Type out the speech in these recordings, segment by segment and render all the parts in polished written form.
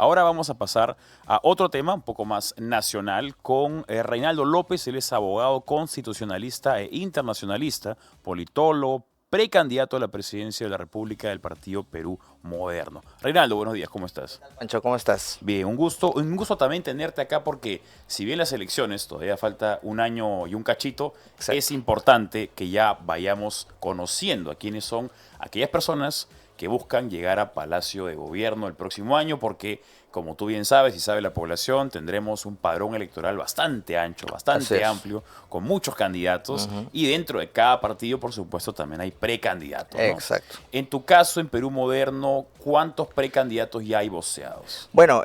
Ahora vamos a pasar a otro tema un poco más nacional con Reinaldo López. Él es abogado constitucionalista e internacionalista, politólogo, precandidato a la presidencia de la República del Partido Perú Moderno. Reinaldo, buenos días, ¿cómo estás? Pancho, ¿cómo estás? Bien, un gusto también tenerte acá porque si bien las elecciones todavía falta un año y un cachito, Exacto. es importante que ya vayamos conociendo a quiénes son aquellas personas que buscan llegar a Palacio de Gobierno el próximo año porque, como tú bien sabes y sabe la población, tendremos un padrón electoral bastante ancho, bastante amplio, con muchos candidatos y dentro de cada partido, por supuesto, también hay precandidatos, ¿no? Exacto. En tu caso, en Perú Moderno, ¿cuántos precandidatos ya hay voceados? Bueno,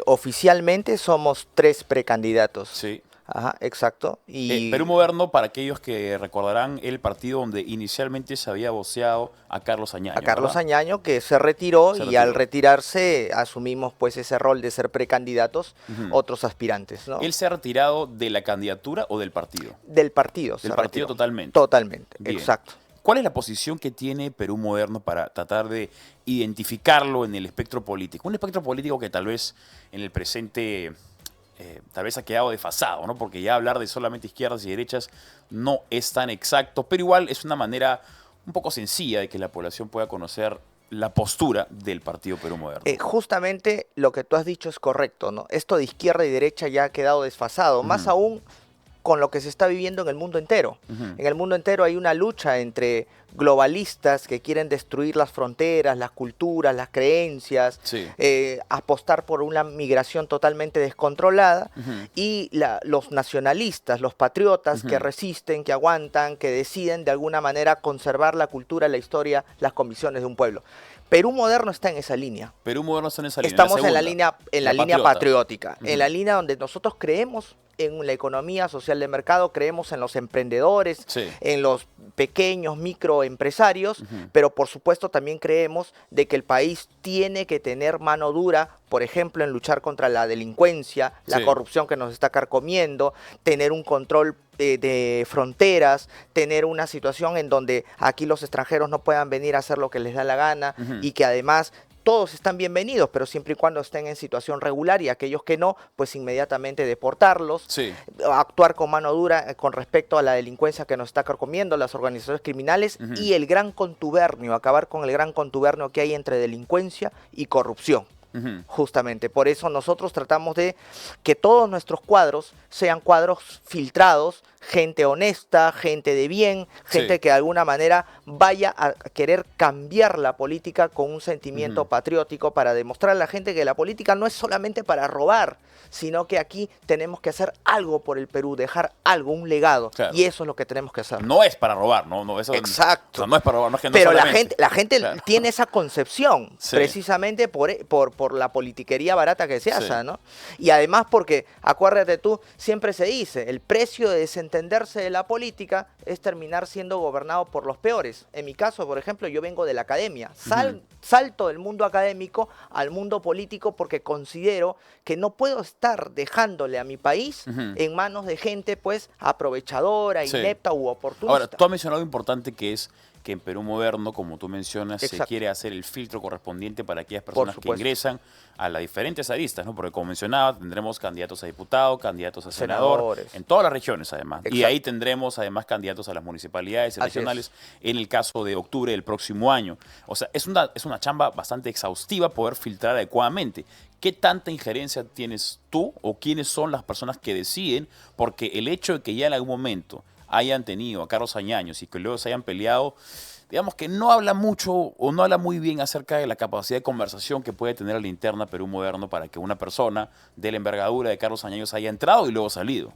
oficialmente somos 3 precandidatos. Sí. Ajá, exacto. Perú Moderno, para aquellos que recordarán, el partido donde inicialmente se había voceado a Carlos Añaño. A Carlos ¿verdad? Añaño, que se retiró, Se y al retiró. retirarse asumimos pues ese rol de ser precandidatos, otros aspirantes, ¿no? ¿Él se ha retirado de la candidatura o del partido? Del partido se Del partido retiró. totalmente. Totalmente, Bien. exacto. ¿Cuál es la posición que tiene Perú Moderno para tratar de identificarlo en el espectro político? Un espectro político que tal vez en el presente tal vez ha quedado desfasado, ¿no? Porque ya hablar de solamente izquierdas y derechas no es tan exacto, pero igual es una manera un poco sencilla de que la población pueda conocer la postura del Partido Perú Moderno. Justamente lo que tú has dicho es correcto, ¿no? Esto de izquierda y derecha ya ha quedado desfasado, más aún con lo que se está viviendo en el mundo entero. En el mundo entero hay una lucha entre globalistas que quieren destruir las fronteras, las culturas, las creencias, Sí. Apostar por una migración totalmente descontrolada, y los nacionalistas, los patriotas que resisten, que aguantan, que deciden de alguna manera conservar la cultura, la historia, las convicciones de un pueblo. Perú Moderno está en esa línea. Perú Moderno está en esa línea. Estamos en la segunda, línea patriota. patriótica, en la línea donde nosotros creemos en la economía social de mercado, creemos en los emprendedores, Sí. en los pequeños microempresarios, pero por supuesto también creemos de que el país tiene que tener mano dura, por ejemplo, en luchar contra la delincuencia, la Sí. corrupción que nos está carcomiendo, tener un control de fronteras, tener una situación en donde aquí los extranjeros no puedan venir a hacer lo que les da la gana y que además todos están bienvenidos, pero siempre y cuando estén en situación regular, y aquellos que no, pues inmediatamente deportarlos, Sí. actuar con mano dura con respecto a la delincuencia que nos está carcomiendo, las organizaciones criminales y el gran contubernio, acabar con el gran contubernio que hay entre delincuencia y corrupción. Justamente, por eso nosotros tratamos de que todos nuestros cuadros sean cuadros filtrados, gente honesta, gente de bien, gente que de alguna manera vaya a querer cambiar la política con un sentimiento patriótico, para demostrar a la gente que la política no es solamente para robar, sino que aquí tenemos que hacer algo por el Perú, dejar algo, un legado, Claro. y eso es lo que tenemos que hacer. No es para robar, ¿no? No, eso, Exacto. O sea, no es para robar, no es que no Pero solamente. la gente Claro. tiene esa concepción, Sí. precisamente por la politiquería barata que se hace, Sí. ¿no? Y además porque, acuérdate tú, siempre se dice, el precio de desentenderse de la política es terminar siendo gobernado por los peores. En mi caso, por ejemplo, yo vengo de la academia. Salto del mundo académico al mundo político porque considero que no puedo estar dejándole a mi país en manos de gente pues aprovechadora, Sí. inepta u oportunista. Ahora, tú has mencionado algo importante que es que en Perú Moderno, como tú mencionas, se Exacto. quiere hacer el filtro correspondiente para aquellas Por personas que supuesto. ingresan a las diferentes aristas, ¿no? Porque como mencionaba, tendremos candidatos a diputado, candidatos a senador, Senadores. en todas las regiones además. Y Exacto. ahí tendremos además candidatos a las municipalidades y Así regionales en el caso de octubre del próximo año. O sea, es una chamba bastante exhaustiva poder filtrar adecuadamente. ¿Qué tanta injerencia tienes tú o quiénes son las personas que deciden? Porque el hecho de que ya en algún momento hayan tenido a Carlos Añaños y que luego se hayan peleado, digamos que no habla mucho o no habla muy bien acerca de la capacidad de conversación que puede tener a la interna Perú Moderno para que una persona de la envergadura de Carlos Añaños haya entrado y luego salido.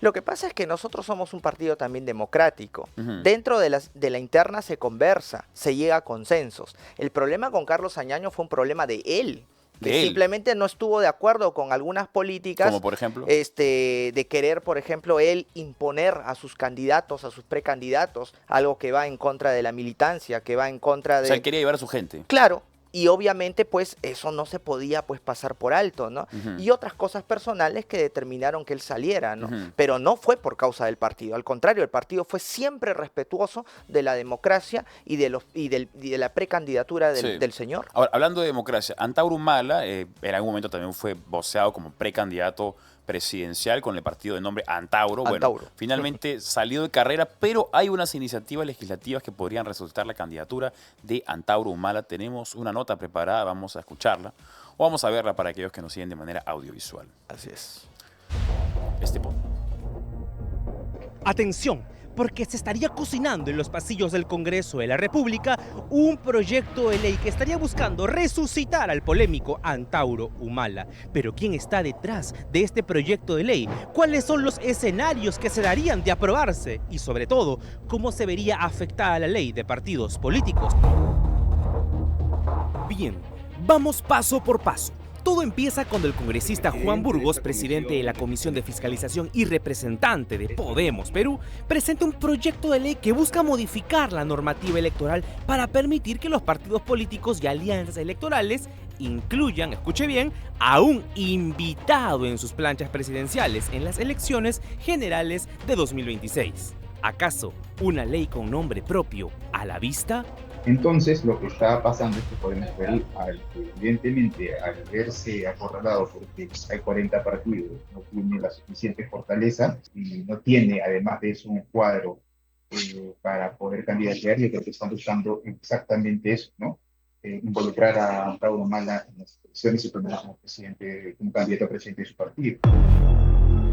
Lo que pasa es que nosotros somos un partido también democrático. Dentro de la interna se conversa, se llega a consensos. El problema con Carlos Añaño fue un problema de él, que simplemente no estuvo de acuerdo con algunas políticas, Como por ejemplo. de querer, por ejemplo, él imponer a sus candidatos, a sus precandidatos, algo que va en contra de la militancia, que va en contra de... O sea, él quería llevar a su gente. Claro, Y obviamente, pues, eso no se podía, pues, pasar por alto, ¿no? Y otras cosas personales que determinaron que él saliera, ¿no? Pero no fue por causa del partido. Al contrario, el partido fue siempre respetuoso de la democracia y de la precandidatura Sí. del señor. Ahora, hablando de democracia, Antauro Humala en algún momento también fue voceado como precandidato presidencial con el partido de nombre Antauro. Bueno, Antauro. finalmente salió de carrera, pero hay unas iniciativas legislativas que podrían resucitar la candidatura de Antauro Humala. Tenemos una nota preparada, vamos a escucharla o vamos a verla para aquellos que nos siguen de manera audiovisual. Así es. Este punto. Atención, porque se estaría cocinando en los pasillos del Congreso de la República un proyecto de ley que estaría buscando resucitar al polémico Antauro Humala. Pero ¿quién está detrás de este proyecto de ley? ¿Cuáles son los escenarios que se darían de aprobarse? Y sobre todo, ¿cómo se vería afectada la ley de partidos políticos? Bien, vamos paso por paso. Todo empieza cuando el congresista Juan Burgos, presidente de la Comisión de Fiscalización y representante de Podemos Perú, presenta un proyecto de ley que busca modificar la normativa electoral para permitir que los partidos políticos y alianzas electorales incluyan, escuche bien, a un invitado en sus planchas presidenciales en las elecciones generales de 2026. ¿Acaso una ley con nombre propio a la vista? Entonces, lo que está pasando es que podemos ver, evidentemente, al verse acorralado porque hay 40 partidos, no tiene la suficiente fortaleza y no tiene, además de eso, un cuadro para poder candidatear. Yo creo que están buscando exactamente eso, ¿no? Involucrar a Antauro Humala en las elecciones y ponerlo como presidente, como candidato a presidente de su partido.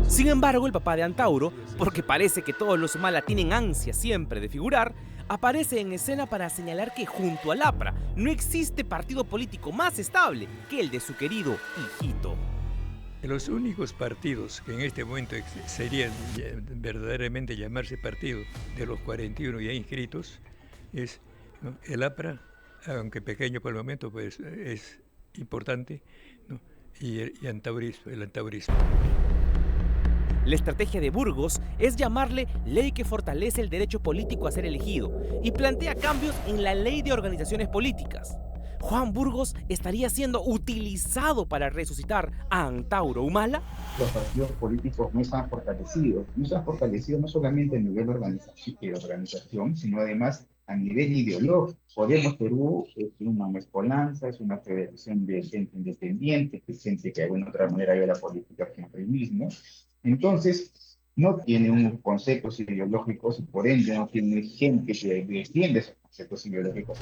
Sin embargo, el papá de Antauro, porque parece que todos los Humala tienen ansia siempre de figurar, aparece en escena para señalar que junto al APRA no existe partido político más estable que el de su querido hijito. Los únicos partidos que en este momento serían verdaderamente llamarse partido de los 41 ya inscritos es, ¿no?, el APRA, aunque pequeño por el momento, pues es importante, ¿no?, y el antaurismo. La estrategia de Burgos es llamarle ley que fortalece el derecho político a ser elegido y plantea cambios en la ley de organizaciones políticas. ¿Juan Burgos estaría siendo utilizado para resucitar a Antauro Humala? Los partidos políticos no están fortalecidos no solamente a nivel de organización, sino además a nivel ideológico. Podemos Perú es una mezcolanza, es una federación de gente independiente, que gente que de alguna otra manera ve la política como el mismo. Entonces, no tiene unos conceptos ideológicos y por ende no tiene gente que defiende esos conceptos ideológicos.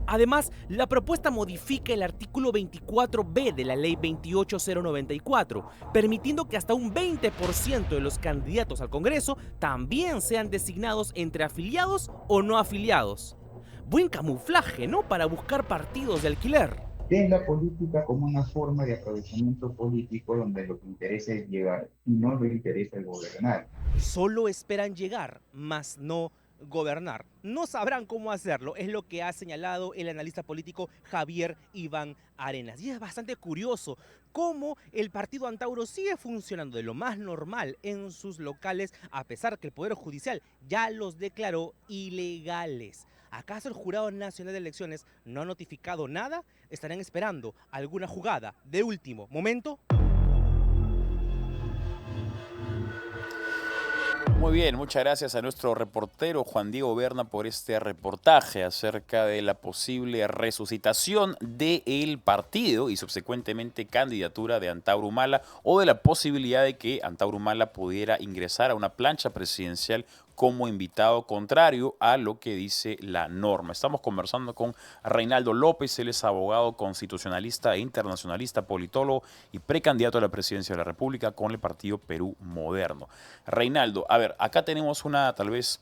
Además, la propuesta modifica el artículo 24b de la Ley 28094, permitiendo que hasta un 20% de los candidatos al Congreso también sean designados entre afiliados o no afiliados. Buen camuflaje, ¿no?, para buscar partidos de alquiler. Ven la política como una forma de aprovechamiento político donde lo que interesa es llegar y no le interesa el gobernar. Solo esperan llegar, mas no gobernar. No sabrán cómo hacerlo, es lo que ha señalado el analista político Javier Iván Arenas. Y es bastante curioso cómo el partido Antauro sigue funcionando de lo más normal en sus locales, a pesar que el Poder Judicial ya los declaró ilegales. ¿Acaso el Jurado Nacional de Elecciones no ha notificado nada? ¿Estarán esperando alguna jugada de último momento? Muy bien, muchas gracias a nuestro reportero Juan Diego Berna por este reportaje acerca de la posible resucitación del partido y subsecuentemente candidatura de Antauro Humala, o de la posibilidad de que Antauro Humala pudiera ingresar a una plancha presidencial como invitado, contrario a lo que dice la norma. Estamos conversando con Reinaldo López, él es abogado constitucionalista e internacionalista, politólogo y precandidato a la presidencia de la República con el partido Perú Moderno. Reinaldo, a ver, acá tenemos una tal vez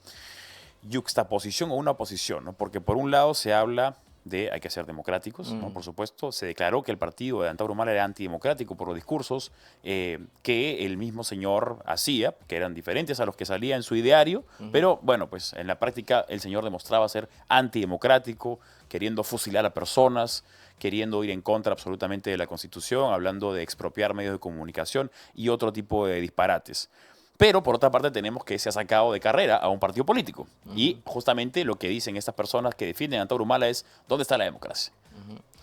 yuxtaposición o una oposición, ¿no? Porque por un lado se habla de hay que ser democráticos, ¿no? Por supuesto, se declaró que el partido de Antauro Humala era antidemocrático por los discursos que el mismo señor hacía, que eran diferentes a los que salía en su ideario, pero bueno, pues en la práctica el señor demostraba ser antidemocrático, queriendo fusilar a personas, queriendo ir en contra absolutamente de la Constitución, hablando de expropiar medios de comunicación y otro tipo de disparates. Pero por otra parte tenemos que se ha sacado de carrera a un partido político. Y justamente lo que dicen estas personas que defienden a Antauro Humala es, ¿dónde está la democracia?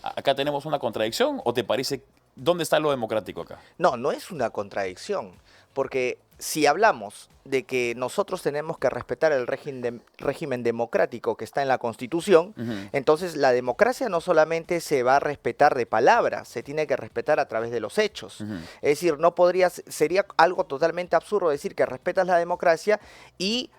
¿Acá tenemos una contradicción o te parece, dónde está lo democrático acá? No, no es una contradicción, porque si hablamos de que nosotros tenemos que respetar el régimen democrático que está en la Constitución, entonces la democracia no solamente se va a respetar de palabra, se tiene que respetar a través de los hechos. Es decir, no podrías, sería algo totalmente absurdo decir que respetas la democracia y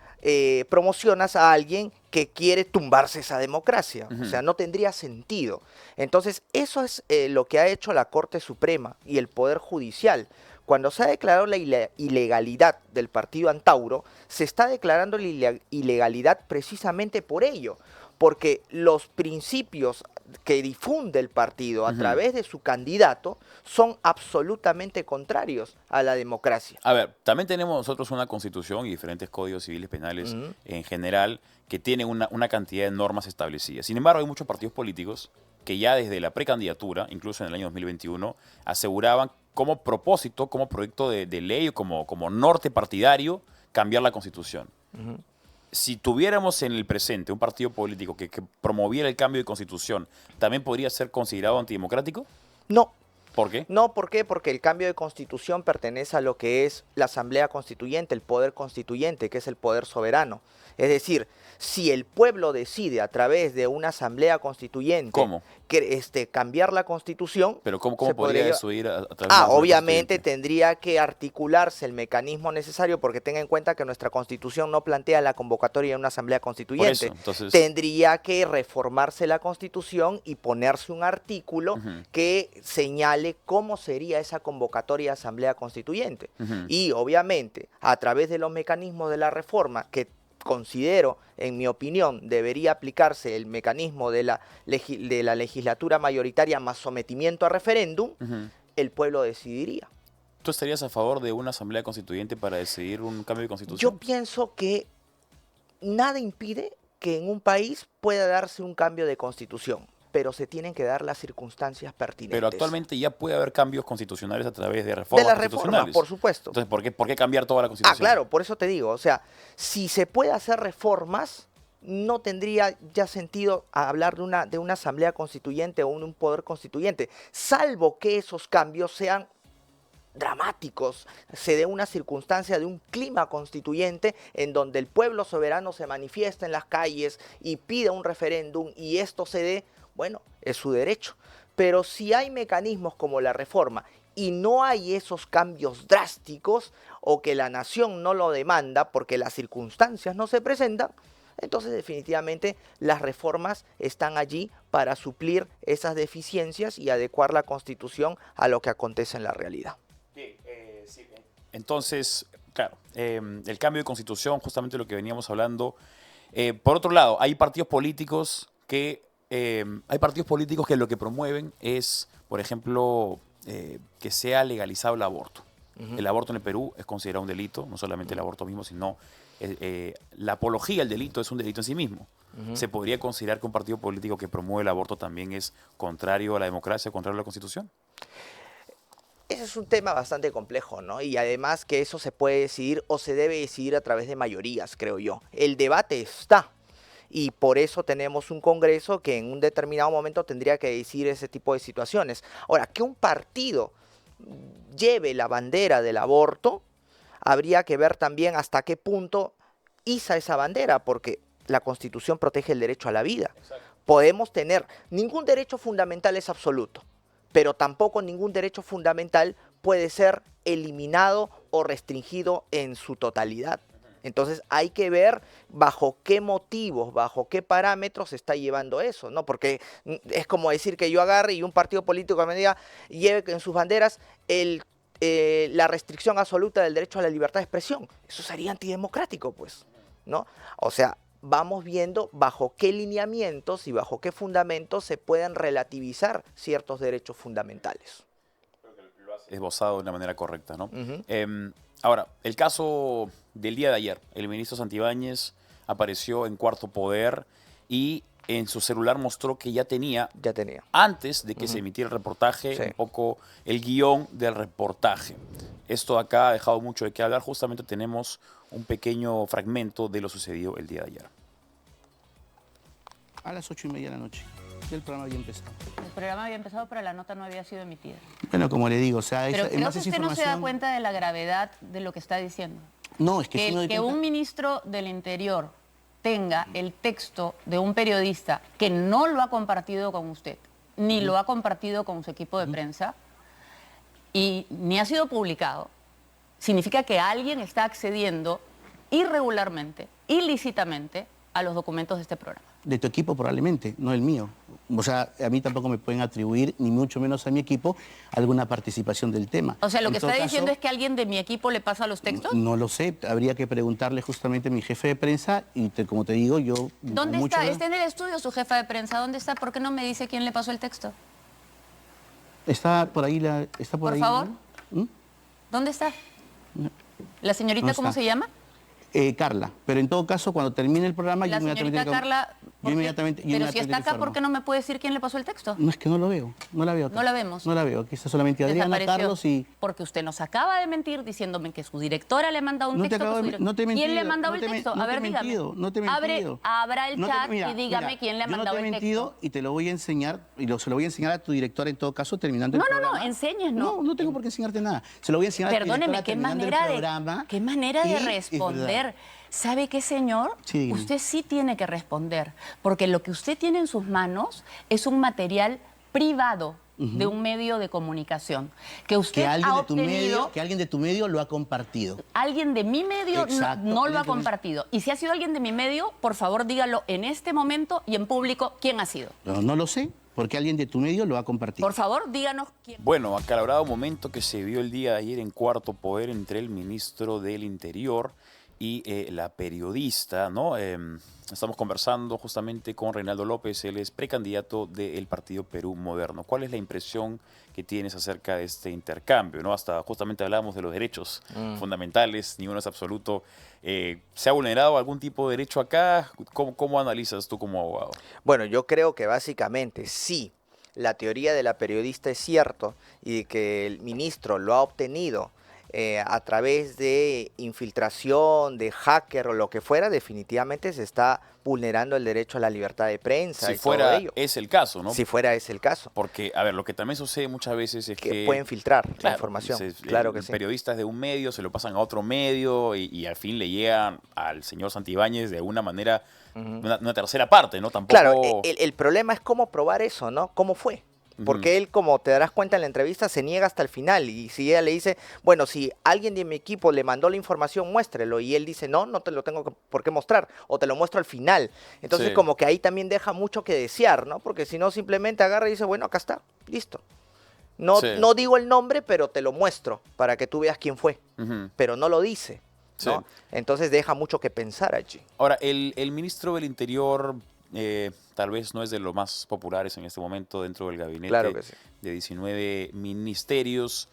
promocionas a alguien que quiere tumbarse esa democracia. O sea, no tendría sentido. Entonces, eso es lo que ha hecho la Corte Suprema y el Poder Judicial. Cuando se ha declarado la ilegalidad del partido Antauro, se está declarando la ilegalidad precisamente por ello, porque los principios que difunde el partido a través de su candidato son absolutamente contrarios a la democracia. A ver, también tenemos nosotros una constitución y diferentes códigos civiles penales en general que tienen una cantidad de normas establecidas. Sin embargo, hay muchos partidos políticos que ya desde la precandidatura, incluso en el año 2021, aseguraban como propósito, como proyecto de ley o como norte partidario, cambiar la constitución. Si tuviéramos en el presente un partido político que promoviera el cambio de constitución, ¿también podría ser considerado antidemocrático? No. ¿Por qué? No, ¿por qué? Porque el cambio de constitución pertenece a lo que es la Asamblea Constituyente, el poder constituyente, que es el poder soberano. Es decir, si el pueblo decide a través de una Asamblea Constituyente cambiar la Constitución... ¿Pero cómo podría eso ir a través de la Ah, Asamblea obviamente Constituyente? tendría que articularse el mecanismo necesario, porque tenga en cuenta que nuestra Constitución no plantea la convocatoria de una Asamblea Constituyente. Por eso, entonces... Tendría que reformarse la Constitución y ponerse un artículo que señale cómo sería esa convocatoria de Asamblea Constituyente. Y obviamente, a través de los mecanismos de la reforma, que considero, en mi opinión, debería aplicarse el mecanismo de la legislatura mayoritaria más sometimiento a referéndum, el pueblo decidiría. ¿Tú estarías a favor de una asamblea constituyente para decidir un cambio de Yo constitución? pienso que nada impide que en un país pueda darse un cambio de constitución, pero se tienen que dar las circunstancias pertinentes. Pero actualmente ya puede haber cambios constitucionales a través de reformas de la reforma, constitucionales. por supuesto. Entonces, ¿por qué cambiar toda la constitución? Ah, claro, por eso te digo, o sea, si se puede hacer reformas, no tendría ya sentido hablar de una asamblea constituyente o un poder constituyente, salvo que esos cambios sean dramáticos, se dé una circunstancia de un clima constituyente en donde el pueblo soberano se manifiesta en las calles y pida un referéndum y esto se dé, bueno, es su derecho. Pero si hay mecanismos como la reforma y no hay esos cambios drásticos o que la nación no lo demanda porque las circunstancias no se presentan, entonces definitivamente las reformas están allí para suplir esas deficiencias y adecuar la Constitución a lo que acontece en la realidad. Sí. Entonces, claro, el cambio de constitución, justamente lo que veníamos hablando. Por otro lado, hay partidos políticos que lo que promueven es, por ejemplo, que sea legalizado el aborto. El aborto en el Perú es considerado un delito, no solamente el aborto mismo, sino la apología al delito es un delito en sí mismo. ¿Se podría considerar que un partido político que promueve el aborto también es contrario a la democracia, contrario a la Constitución? Ese es un tema bastante complejo, ¿no? Y además que eso se puede decidir o se debe decidir a través de mayorías, creo yo. El debate está. Y por eso tenemos un Congreso que en un determinado momento tendría que decidir ese tipo de situaciones. Ahora, que un partido lleve la bandera del aborto, habría que ver también hasta qué punto iza esa bandera, porque la Constitución protege el derecho a la vida. Podemos tener, ningún derecho fundamental es absoluto, pero tampoco ningún derecho fundamental puede ser eliminado o restringido en su totalidad. Entonces hay que ver bajo qué motivos, bajo qué parámetros se está llevando eso, ¿no? Porque es como decir que yo agarre y un partido político me diga, lleve en sus banderas la restricción absoluta del derecho a la libertad de expresión. Eso sería antidemocrático, pues, ¿no? O sea, vamos viendo bajo qué lineamientos y bajo qué fundamentos se pueden relativizar ciertos derechos fundamentales. Esbozado de una manera correcta, ¿no? Ahora, el caso del día de ayer, el ministro Santibáñez apareció en Cuarto Poder y en su celular mostró que ya tenía, antes de que se emitiera el reportaje, un poco el guión del reportaje. Esto acá ha dejado mucho de qué hablar. Justamente tenemos un pequeño fragmento de lo sucedido el día de ayer. A las 8:30 de la noche. El programa había empezado. El programa había empezado, pero la nota no había sido emitida. Bueno, como le digo, o sea, Pero creo más que esa usted no se da información. cuenta de la gravedad de lo que está diciendo. No, es que, sí me doy Que cuenta. un ministro del Interior tenga el texto de un periodista que no lo ha compartido con usted, ni lo ha compartido con su equipo de prensa, y ni ha sido publicado, significa que alguien está accediendo irregularmente, ilícitamente, a los documentos de este programa. De tu equipo probablemente, no el mío. O sea, a mí tampoco me pueden atribuir, ni mucho menos a mi equipo, alguna participación del tema. O sea, lo En que todo está diciendo caso, es que alguien de mi equipo le pasa los textos. No lo sé, habría que preguntarle justamente a mi jefe de prensa y como te digo, yo... ¿Dónde con está? mucho- Está en el estudio su jefa de prensa. ¿Dónde está? ¿Por qué no me dice quién le pasó el texto? Está por ahí la... Está por Por ahí, favor. ¿no? ¿Dónde está? ¿La señorita No cómo está. se llama? Carla, pero en todo caso, cuando termine el programa, La yo inmediatamente... señorita Carla... yo ¿por qué? inmediatamente... yo Pero si inmediatamente está acá, informo. ¿por qué no me puede decir quién le pasó el texto? No, es que no lo veo, no la veo acá. No la vemos. No la veo, aquí está solamente Adriana, Desapareció. Carlos y... Porque usted nos acaba de mentir diciéndome que su directora le ha mandado un No te texto. acabo que de- su no te he ¿Quién le ha mentido, mandado no el te he texto? no A te he ver, dígame. mentido, no te he mentido. Abra el No te- chat mira, y dígame mira, quién le ha yo no mandado te he el mentido texto. y te lo voy a enseñar, y se lo voy a enseñar a tu directora en todo caso terminando No, el no, no, programa. enséñenos. No, no tengo por qué enseñarte nada. Se lo voy a enseñar a tu Perdóneme, directora qué terminando el programa. qué manera y de es responder. verdad. ¿Sabe qué, señor? Sí, dígame. Usted sí tiene que responder, porque lo que usted tiene en sus manos es un material privado de un medio de comunicación que usted Que alguien, ha de tu obtenido. medio, que alguien de tu medio lo ha compartido. Alguien de mi medio Exacto, no lo ha alguien de tu- compartido. Y si ha sido alguien de mi medio, por favor dígalo en este momento y en público quién ha sido. No lo sé, porque alguien de tu medio lo ha compartido. Por favor, díganos quién. Bueno, acalorado momento que se vio el día de ayer en Cuarto Poder entre el ministro del Interior y la periodista, ¿no? Estamos conversando justamente con Reinaldo López, él es precandidato del Partido Perú Moderno. ¿Cuál es la impresión que tienes acerca de este intercambio, ¿no? Hasta justamente hablamos de los derechos fundamentales, ni uno es absoluto. ¿Se ha vulnerado algún tipo de derecho acá? ¿Cómo analizas tú como abogado? Bueno, yo creo que básicamente sí, la teoría de la periodista es cierto y que el ministro lo ha obtenido a través de infiltración, de hacker o lo que fuera, definitivamente se está vulnerando el derecho a la libertad de prensa Si y todo fuera ello. es el caso, ¿no? Si fuera ese el caso, Porque, a ver, lo que también sucede muchas veces es que que... pueden filtrar la Claro, información. dices, Claro que el sí. periodista es de un medio, se lo pasan a otro medio y al fin le llegan al señor Santibáñez de alguna manera una tercera parte, ¿no? Tampoco... Claro, el problema es cómo probar eso, ¿no? ¿Cómo fue? Porque él, como te darás cuenta en la entrevista, se niega hasta el final. Y si ella le dice, bueno, si alguien de mi equipo le mandó la información, muéstrelo. Y él dice, no, no te lo tengo por qué mostrar. O te lo muestro al final. Entonces, Sí. como que ahí también deja mucho que desear, ¿no? Porque si no, simplemente agarra y dice, bueno, acá está, listo. No, Sí. no digo el nombre, pero te lo muestro para que tú veas quién fue. Ujú. Pero no lo dice, ¿no? Sí. Entonces deja mucho que pensar allí. Ahora, el ministro del Interior tal vez no es de los más populares en este momento dentro del gabinete Claro que sí. de 19 ministerios.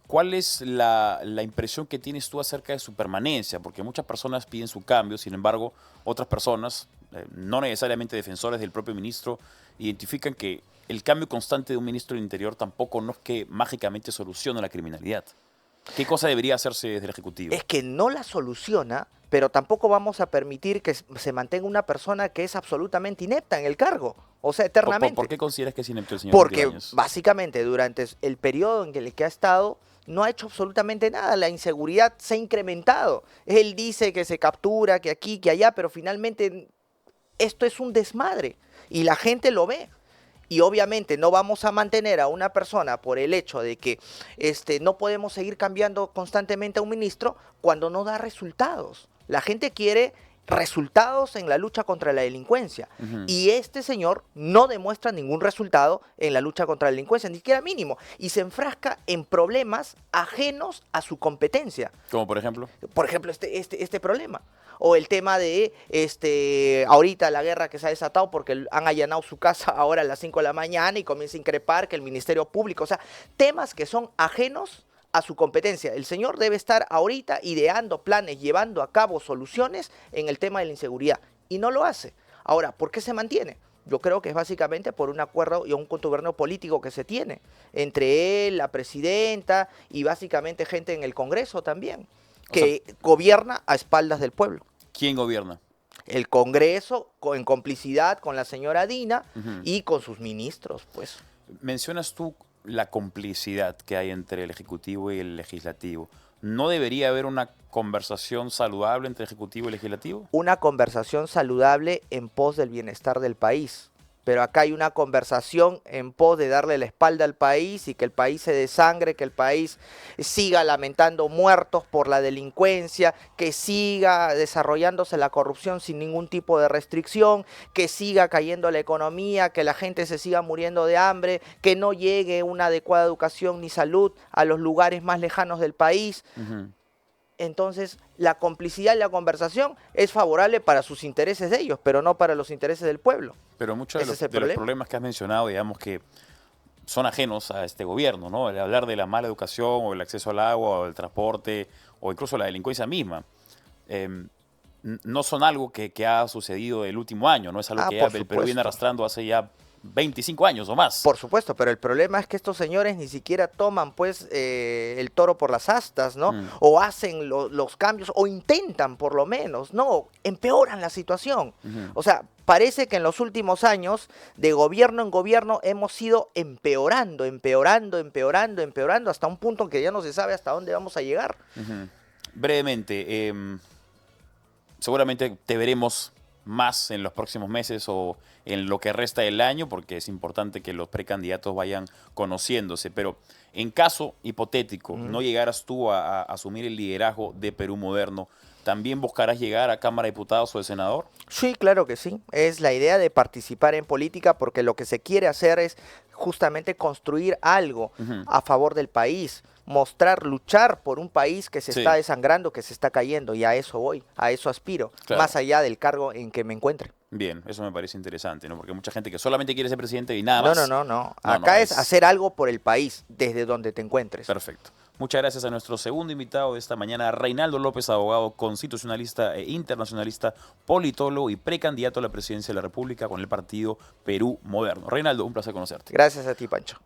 ¿Cuál es la impresión que tienes tú acerca de su permanencia? Porque muchas personas piden su cambio, sin embargo, otras personas, no necesariamente defensores del propio ministro, identifican que el cambio constante de un ministro del Interior tampoco no es que mágicamente solucione la criminalidad. ¿Qué cosa debería hacerse desde el Ejecutivo? Es que no la soluciona, pero tampoco vamos a permitir que se mantenga una persona que es absolutamente inepta en el cargo, o sea, eternamente. ¿Por qué consideras que es inepto el señor Porque Santibáñez? básicamente durante el periodo en el que ha estado no ha hecho absolutamente nada, la inseguridad se ha incrementado. Él dice que se captura, que aquí, que allá, pero finalmente esto es un desmadre y la gente lo ve. Y obviamente no vamos a mantener a una persona por el hecho de que no podemos seguir cambiando constantemente a un ministro cuando no da resultados. La gente quiere resultados en la lucha contra la delincuencia. Y este señor no demuestra ningún resultado en la lucha contra la delincuencia, ni siquiera mínimo. Y se enfrasca en problemas ajenos a su competencia. Como por ejemplo. Por ejemplo, este problema. O el tema de ahorita la guerra que se ha desatado porque han allanado su casa ahora a las 5 de la mañana y comienza a increpar que el Ministerio Público, o sea, temas que son ajenos a su competencia. El señor debe estar ahorita ideando planes, llevando a cabo soluciones en el tema de la inseguridad y no lo hace. Ahora, ¿por qué se mantiene? Yo creo que es básicamente por un acuerdo y un contubernio político que se tiene entre él, la presidenta y básicamente gente en el Congreso también, que gobierna a espaldas del pueblo. ¿Quién gobierna? El Congreso en complicidad con la señora Dina y con sus ministros, pues. Mencionas tú la complicidad que hay entre el Ejecutivo y el Legislativo. ¿No debería haber una conversación saludable entre Ejecutivo y Legislativo? Una conversación saludable en pos del bienestar del país. Pero acá hay una conversación en pos de darle la espalda al país y que el país se desangre, que el país siga lamentando muertos por la delincuencia, que siga desarrollándose la corrupción sin ningún tipo de restricción, que siga cayendo la economía, que la gente se siga muriendo de hambre, que no llegue una adecuada educación ni salud a los lugares más lejanos del país. Entonces, la complicidad y la conversación es favorable para sus intereses de ellos, pero no para los intereses del pueblo. Pero muchos de los problemas que has mencionado, digamos que son ajenos a este gobierno, ¿no? El hablar de la mala educación o el acceso al agua o el transporte o incluso la delincuencia misma, no son algo que ha sucedido el último año, no es algo que el Perú viene arrastrando hace ya 25 años o más. Por supuesto, pero el problema es que estos señores ni siquiera toman pues el toro por las astas, ¿no? O hacen los cambios, o intentan por lo menos, ¿no? Empeoran la situación. O sea, parece que en los últimos años, de gobierno en gobierno, hemos ido empeorando, hasta un punto en que ya no se sabe hasta dónde vamos a llegar. Brevemente, seguramente te veremos más en los próximos meses o en lo que resta del año, porque es importante que los precandidatos vayan conociéndose, pero en caso hipotético, no llegaras tú a asumir el liderazgo de Perú Moderno, ¿también buscarás llegar a Cámara de Diputados o de Senador? Sí, claro que sí. Es la idea de participar en política porque lo que se quiere hacer es justamente construir algo a favor del país, luchar por un país que se está desangrando, que se está cayendo, y a eso voy, a eso aspiro, más allá del cargo en que me encuentre. Bien, eso me parece interesante, ¿no? Porque hay mucha gente que solamente quiere ser presidente y nada más. No. Acá es hacer algo por el país, desde donde te encuentres. Perfecto. Muchas gracias a nuestro segundo invitado de esta mañana, Reinaldo López, abogado constitucionalista e internacionalista, politólogo y precandidato a la presidencia de la República con el partido Perú Moderno. Reinaldo, un placer conocerte. Gracias a ti, Pancho.